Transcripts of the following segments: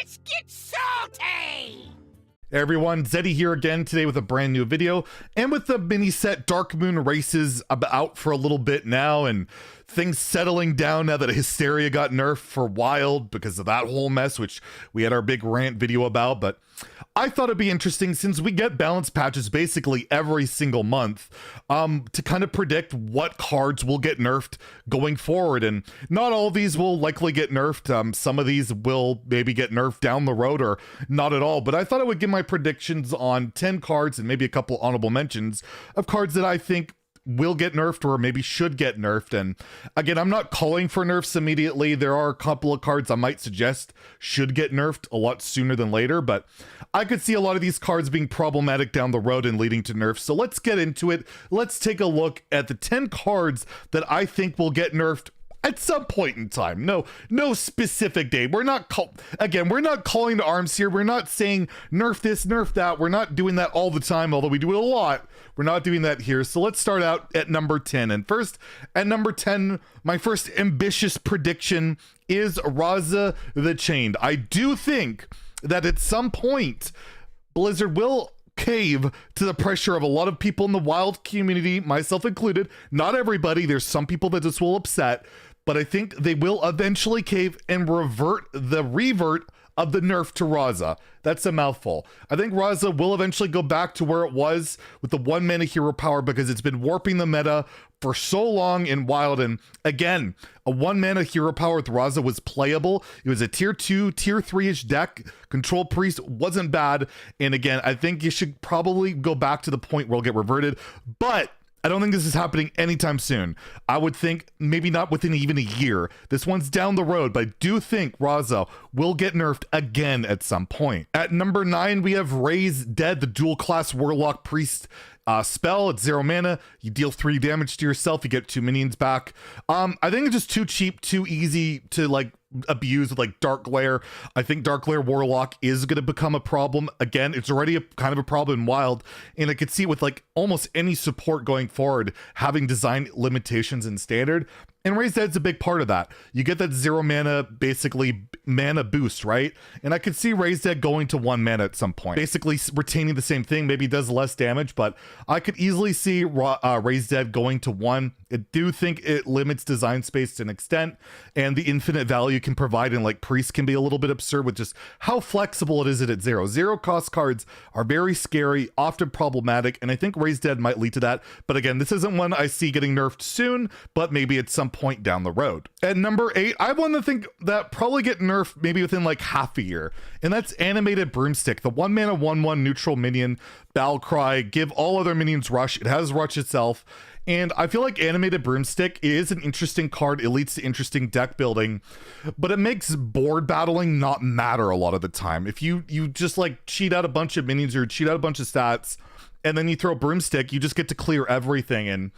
Let's get salty! Hey everyone, Zeddy here again today with a brand new video and with the mini set Darkmoon Races out for a little bit now and things settling down now that Hysteria got nerfed for Wild because of that whole mess, which we had our big rant video about. But I thought it'd be interesting, since we get balance patches basically every single month, to kind of predict what cards will get nerfed going forward. And not all of these will likely get nerfed. Some of these will maybe get nerfed down the road or not at all. But I thought I would give my predictions on 10 cards and maybe a couple honorable mentions of cards that I think will get nerfed or maybe should get nerfed. And again, I'm not calling for nerfs immediately. There are a couple of cards I might suggest should get nerfed a lot sooner than later, but I could see a lot of these cards being problematic down the road and leading to nerfs. So let's get into it. Let's take a look at the 10 cards that I think will get nerfed at some point in time. No specific date. We're not calling to arms here. We're not saying nerf this, nerf that. We're not doing that all the time, although we do it a lot. We're not doing that here. So let's start out at number 10. And first, at number 10, my first ambitious prediction is Raza the Chained. I do think that at some point, Blizzard will cave to the pressure of a lot of people in the Wild community, myself included. Not everybody. There's some people that this will upset, but I think they will eventually cave and revert of the nerf to Raza. That's a mouthful. I think Raza will eventually go back to where it was with the 1 mana hero power, because it's been warping the meta for so long in Wild. And again, a 1 mana hero power with Raza was playable. It was a tier 2, tier 3-ish deck. Control Priest wasn't bad. And again, I think you should probably go back to the point where it'll get reverted. But I don't think this is happening anytime soon. I would think maybe not within even a year. This one's down the road, but I do think Raza will get nerfed again at some point. At number 9, we have Reys Dead, the dual class Warlock Priest spell. It's 0 mana. You deal 3 damage to yourself. You get 2 minions back. I think it's just too cheap, too easy to like abuse with like Dark Glare. I think Dark Glare Warlock is going to become a problem. Again, it's already a kind of a problem in Wild, and I could see with like almost any support going forward having design limitations in Standard. And Reys Dead's a big part of that. You get that 0 mana, basically mana boost, right? And I could see Reys Dead going to 1 mana at some point. Basically retaining the same thing, maybe does less damage, but I could easily see Reys Dead going to 1. I do think it limits design space to an extent, and the infinite value can provide in like Priest can be a little bit absurd with just how flexible it is at 0. 0 cost cards are very scary, often problematic, and I think Reys Dead might lead to that. But again, this isn't one I see getting nerfed soon, but maybe at some point down the road. At number 8, I want to think that probably get nerfed maybe within like half a year, and that's Animated Broomstick, the 1 mana 1/1 neutral minion, battle cry, give all other minions rush. It has rush itself, and I feel like Animated Broomstick is an interesting card. It leads to interesting deck building, but it makes board battling not matter a lot of the time. If you just like cheat out a bunch of minions or cheat out a bunch of stats, and then you throw Broomstick, you just get to clear everything. And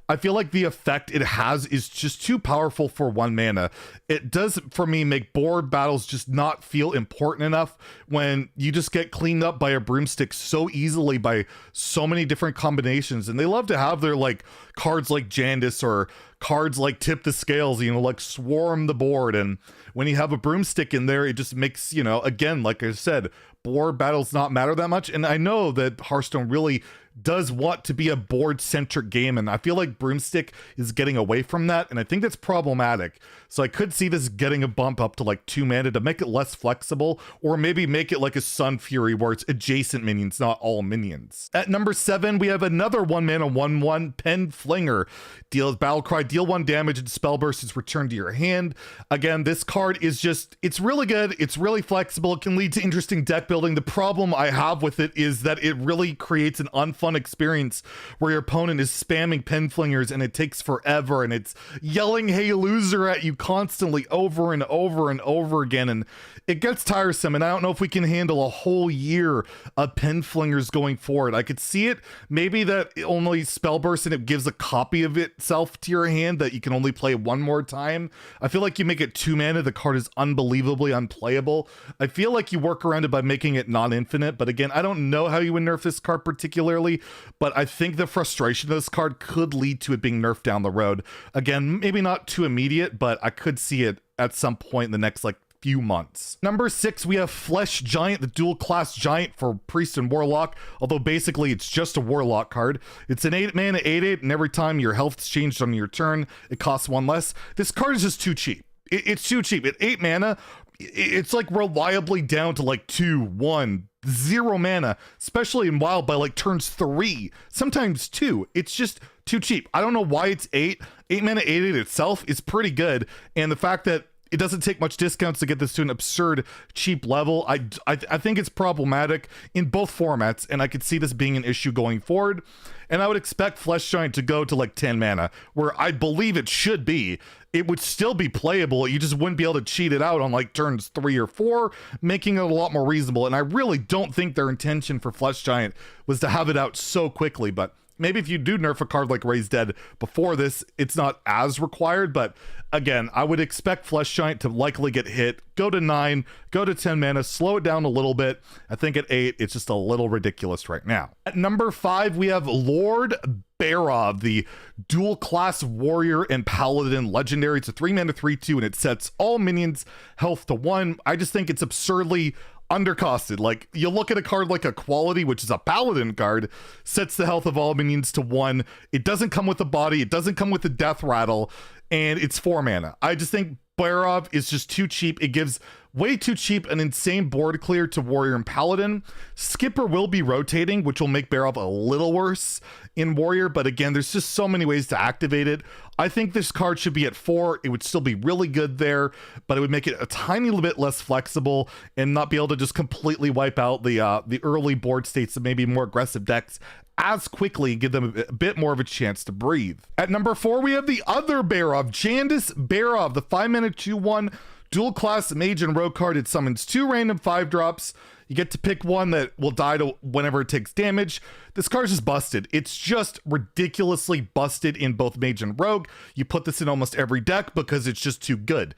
I feel like the effect it has is just too powerful for 1 mana. It does, for me, make board battles just not feel important enough when you just get cleaned up by a Broomstick so easily by so many different combinations. And they love to have their like cards like Jandis or cards like Tip the Scales, you know, like swarm the board. And when you have a Broomstick in there, it just makes, you know, again, like I said, board battles not matter that much. And I know that Hearthstone really does want to be a board-centric game, and I feel like Broomstick is getting away from that, and I think that's problematic. So I could see this getting a bump up to like 2 mana to make it less flexible, or maybe make it like a Sun Fury where it's adjacent minions, not all minions. At number 7, we have another 1 mana 1/1 Pen Flinger. Deals battle cry, deal 1 damage, and spell burst is returned to your hand. Again, this card is just, it's really good, it's really flexible, it can lead to interesting deck building. The problem I have with it is that it really creates an unfun experience where your opponent is spamming Pen Flingers and it takes forever, and it's yelling "hey loser" at you constantly over and over and over again, and it gets tiresome. And I don't know if we can handle a whole year of Pen Flingers going forward. I could see it maybe that it only spell burst and it gives a copy of itself to your hand that you can only play 1 more time. I feel like you make it 2 mana, the card is unbelievably unplayable. I feel like you work around it by making it non-infinite, but again, I don't know how you would nerf this card particularly, but I think the frustration of this card could lead to it being nerfed down the road. Again, maybe not too immediate, but I could see it at some point in the next like few months. Number 6, we have Flesh Giant, the dual class giant for Priest and Warlock, although basically it's just a Warlock card. It's an 8 mana 8/8, and every time your health's changed on your turn, it costs 1 less. This card is just too cheap. It's too cheap. At 8 mana, it's like reliably down to like 2, 1, 0 mana, especially in Wild by like turns 3, sometimes 2. It's just too cheap. I don't know why it's 8. 8 mana 8/8 itself is pretty good, and the fact that it doesn't take much discounts to get this to an absurd cheap level, I think it's problematic in both formats, and I could see this being an issue going forward. And I would expect Flesh Giant to go to like 10 mana, where I believe it should be. It would still be playable. You just wouldn't be able to cheat it out on like turns 3 or 4, making it a lot more reasonable. And I really don't think their intention for Flesh Giant was to have it out so quickly, but maybe if you do nerf a card like Raise Dead before this, it's not as required. But again, I would expect Flesh Giant to likely get hit, go to 9, go to 10 mana, slow it down a little bit. I think at 8, it's just a little ridiculous right now. At number 5, we have Lord Barrow, the dual class warrior and paladin legendary. It's a 3 mana 3/2, and it sets all minions health to 1. I just think it's absurdly undercosted. Like, you look at a card like Equality, which is a paladin card, sets the health of all minions to 1. It doesn't come with the body, it doesn't come with the death rattle, and it's 4 mana. I just think Barrow is just too cheap. It gives way too cheap an insane board clear to Warrior and Paladin. Skipper will be rotating, which will make Barrow a little worse in Warrior, but again, there's just so many ways to activate it. I think this card should be at 4. It would still be really good there, but it would make it a tiny little bit less flexible and not be able to just completely wipe out the early board states of maybe more aggressive decks as quickly, give them a bit more of a chance to breathe. At number 4, we have the other Barrow, Jandis Barrow, the 5 mana 2/1 dual class mage and rogue card. It summons 2 random 5-drops. You get to pick one that will die to whenever it takes damage. This card's just busted. It's just ridiculously busted in both mage and rogue. You put this in almost every deck because it's just too good.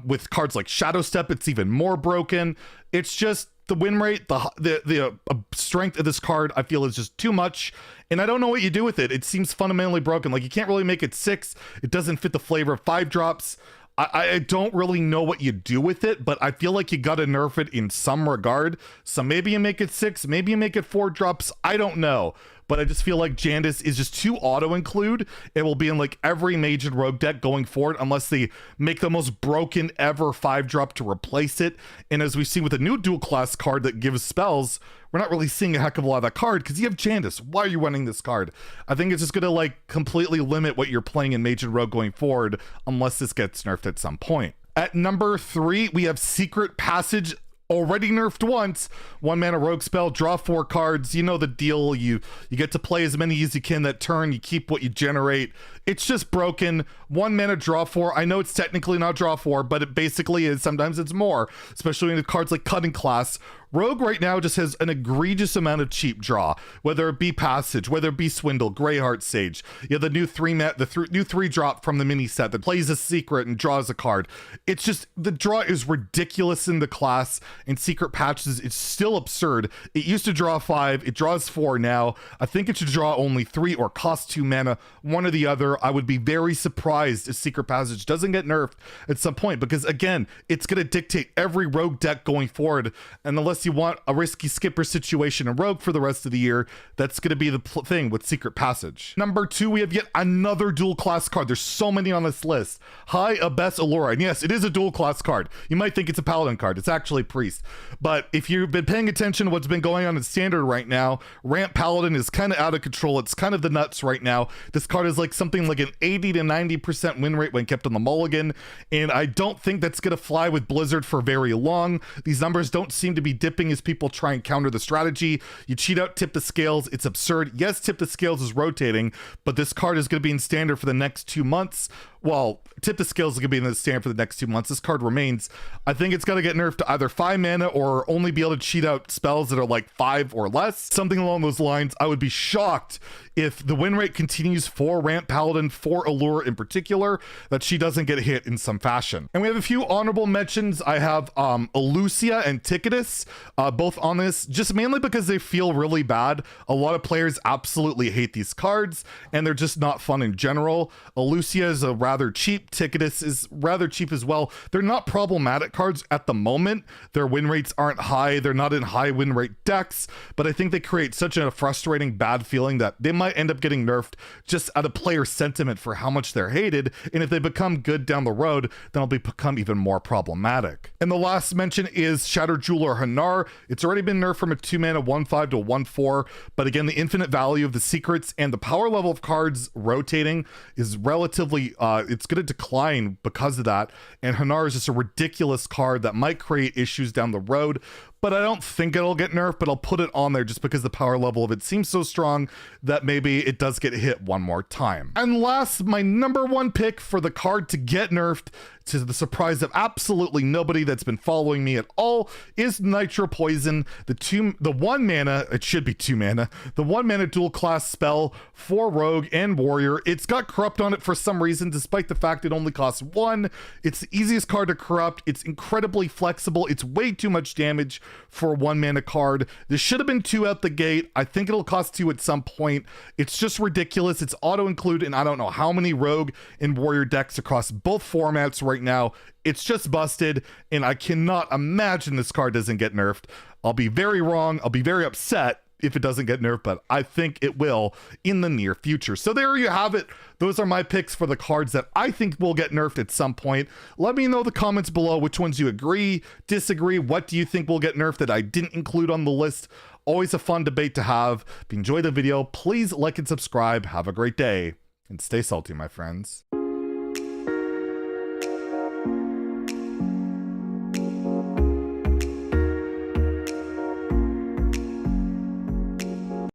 With cards like Shadow Step, it's even more broken. It's just the win rate, the strength of this card, I feel, is just too much, and I don't know what you do with it. It seems fundamentally broken. Like, you can't really make it 6. It doesn't fit the flavor of 5-drops. I don't really know what you do with it, but I feel like you gotta nerf it in some regard. So maybe you make it 6, maybe you make it 4-drops. I don't know. But I just feel like Jandis is just too auto-include. It will be in like every mage and rogue deck going forward unless they make the most broken ever 5-drop to replace it. And as we see with a new dual class card that gives spells, we're not really seeing a heck of a lot of that card because you have Jandis. Why are you running this card? I think it's just going to like completely limit what you're playing in mage and rogue going forward unless this gets nerfed at some point. At number 3, we have Secret Passage. Already nerfed once. 1 mana rogue spell, draw 4 cards. You know the deal. You get to play as many as you can that turn. You keep what you generate. It's just broken. 1 mana, draw 4. I know it's technically not draw 4, but it basically is. Sometimes it's more, especially in cards like Cutting Class. Rogue right now just has an egregious amount of cheap draw, whether it be Passage, whether it be Swindle, Greyheart Sage. You have the new 3-drop from the mini set that plays a secret and draws a card. It's just, the draw is ridiculous in the class, and Secret Patches is still absurd. It used to draw 5, it draws 4 now. I think it should draw only 3 or cost 2 mana, one or the other. I would be very surprised if Secret Passage doesn't get nerfed at some point, because again, it's going to dictate every rogue deck going forward, and unless you want a risky skipper situation in rogue for the rest of the year, that's going to be the thing with Secret Passage. Number 2, we have yet another dual class card. There's so many on this list. High Abyss Allura, and yes, it is a dual class card. You might think it's a paladin card. It's actually priest. But if you've been paying attention to what's been going on in standard right now, Ramp Paladin is kind of out of control. It's kind of the nuts right now. This card is like something like an 80 to 90% win rate when kept on the mulligan, and I don't think that's going to fly with Blizzard for very long. These numbers don't seem to be dipping as people try and counter the strategy. You cheat out Tip the Scales. It's absurd. Yes, Tip the Scales is rotating, but this card is going to be in standard for the next 2 months. Well, Tip the Scales is going to be in the standard for the next 2 months. This card remains. I think it's going to get nerfed to either 5 mana or only be able to cheat out spells that are like 5 or less. Something along those lines. I would be shocked if the win rate continues for Ramp Paladin, for Allura in particular, that she doesn't get hit in some fashion. And we have a few honorable mentions. I have Elucia and Ticketus, both on this, just mainly because they feel really bad. A lot of players absolutely hate these cards, and they're just not fun in general. Elucia is a rather cheap. Ticketus is rather cheap as well. They're not problematic cards at the moment. Their win rates aren't high. They're not in high win rate decks, but I think they create such a frustrating bad feeling that they might end up getting nerfed just out of player sentiment for how much they're hated. And if they become good down the road, then it'll become even more problematic. And the last mention is Shatter Jeweler Hanar. It's already been nerfed from a 2-mana 1/5 to 1/4, but again, the infinite value of the secrets and the power level of cards rotating is relatively, it's going to decline because of that. And Hanar is just a ridiculous card that might create issues down the road, but I don't think it'll get nerfed, but I'll put it on there just because the power level of it seems so strong that maybe it does get hit one more time. And last, my number one pick for the card to get nerfed, to the surprise of absolutely nobody that's been following me at all, is Nitro Poison. The 1 mana, it should be 2 mana, the 1 mana dual class spell for Rogue and Warrior. It's got Corrupt on it for some reason, despite the fact it only costs 1. It's the easiest card to corrupt. It's incredibly flexible. It's way too much damage for a 1 mana card. This should have been 2 out the gate. I think it'll cost 2 at some point. It's just ridiculous. It's auto include in I don't know how many Rogue and Warrior decks across both formats right now. It's just busted, and I cannot imagine this card doesn't get nerfed. I'll be very wrong. I'll be very upset if it doesn't get nerfed, but I think it will in the near future. So there you have it. Those are my picks for the cards that I think will get nerfed at some point. Let me know in the comments below which ones you agree, disagree. What do you think will get nerfed that I didn't include on the list? Always a fun debate to have. If you enjoyed the video, please like and subscribe. Have a great day and stay salty, my friends.